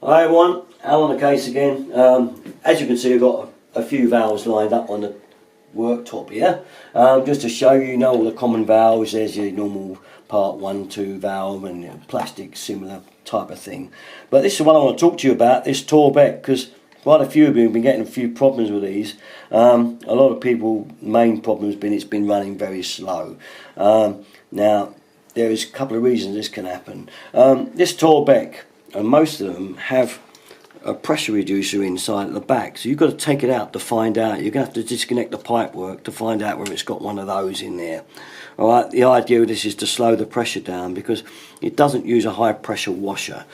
Hi everyone, Al on the case again. As you can see, I've got a few valves lined up on the worktop here. Just to show you, all the common valves. There's your normal part 1, 2 valve and your plastic similar type of thing. But this is what I want to talk to you about, this Torbeck, because quite a few of you have been getting a few problems with these. A lot of people, main problem has been it's been running very slow. Now, there is a couple of reasons this can happen. This Torbeck, and most of them have a pressure reducer inside at the back, so you've got to take it out to find out. You're going to have to disconnect the pipework to find out whether it's got one of those in there. Alright, the idea of this is to slow the pressure down because it doesn't use a high pressure washer,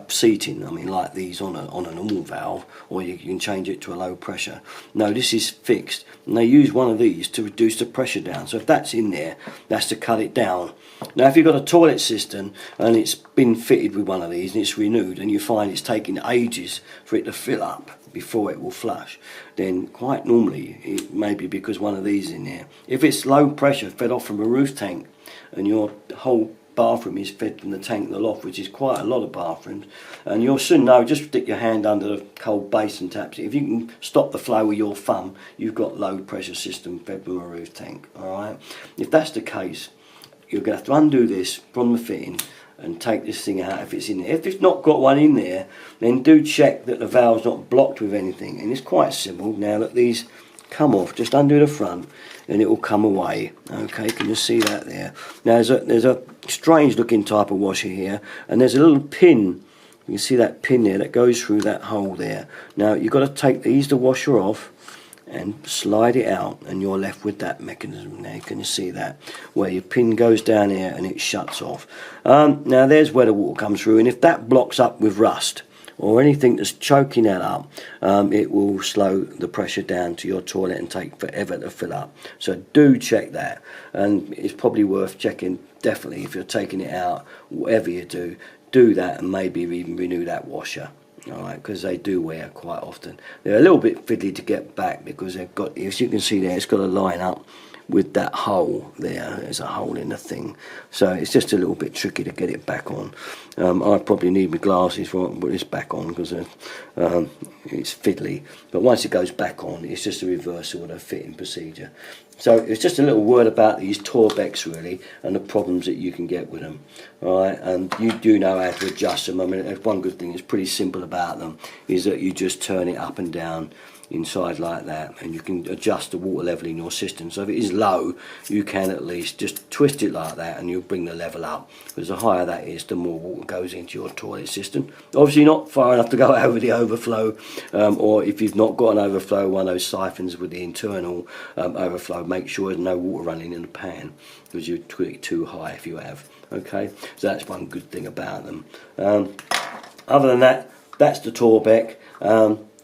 seating, I mean like these on a normal valve, or you can change it to a low pressure. No, this is fixed, and they use one of these to reduce the pressure down. So if that's in there, that's to cut it down. Now if you've got a toilet cistern and it's been fitted with one of these and it's renewed and you find it's taking ages for it to fill up before it will flush, then quite normally it may be because one of these is in there. If it's low pressure fed off from a roof tank and your whole bathroom is fed from the tank to the loft, which is quite a lot of bathrooms, and you'll soon know, just stick your hand under the cold basin taps. If you can stop the flow with your thumb, you've got low pressure system fed from a roof tank. Alright, if that's the case, you're going to have to undo this from the fitting and take this thing out if it's in there. If it's not got one in there, then do check that the valve's not blocked with anything. And it's quite simple. Now that these come off, just undo the front and it will come away. Okay, can you see that there? Now there's a strange looking type of washer here, and there's a little pin. You can see that pin there that goes through that hole there. Now you've got to ease the washer off and slide it out, and you're left with that mechanism there. Can you see that, where your pin goes down here and it shuts off? Now there's where the water comes through, and if that blocks up with rust or anything that's choking that up, it will slow the pressure down to your toilet and take forever to fill up. So do check that, and it's probably worth checking definitely if you're taking it out. Whatever you do that, and maybe even renew that washer. Alright, because they do wear quite often. They're a little bit fiddly to get back because they've got, as you can see there, it's got to line up with that hole there. There's a hole in the thing, so it's just a little bit tricky to get it back on. I probably need my glasses for it to put this back on because it's fiddly, but once it goes back on, it's just a reversal of the fitting procedure. So it's just a little word about these Torbecks really, and the problems that you can get with them. Alright, and you do know how to adjust them. I mean, one good thing that's pretty simple about them is that you just turn it up and down inside like that, and you can adjust the water level in your cistern. So if it is low, you can at least just twist it like that and you'll bring the level up, because the higher that is, the more water goes into your toilet cistern. Obviously not far enough to go over the overflow, or if you've not got an overflow, one of those siphons with the internal overflow, make sure there's no water running in the pan, because you twist it too high if you have. Okay, so that's one good thing about them. Other than that, that's the Torbeck.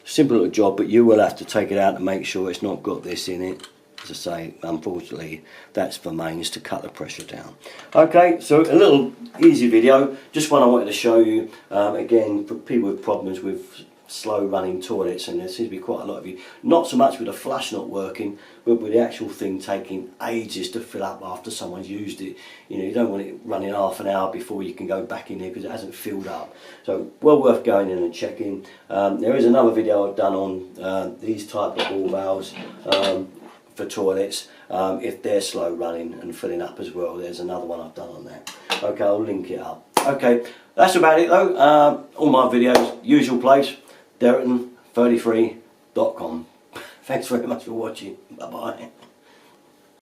Simple little job, but you will have to take it out to make sure it's not got this in it. As I say, unfortunately, that's for mains to cut the pressure down. Okay, so a little easy video, just one I wanted to show you. Again, for people with problems with slow running toilets, and there seems to be quite a lot of you, not so much with the flush not working, but with the actual thing taking ages to fill up after someone's used it. You don't want it running half an hour before you can go back in there because it hasn't filled up. So well worth going in and checking. There is another video I've done on these type of ball valves for toilets, if they're slow running and filling up as well. There's another one I've done on that. Okay, I'll link it up. Okay, that's about it though. All my videos, usual place, Derriton33.com. Thanks very much for watching. Bye bye.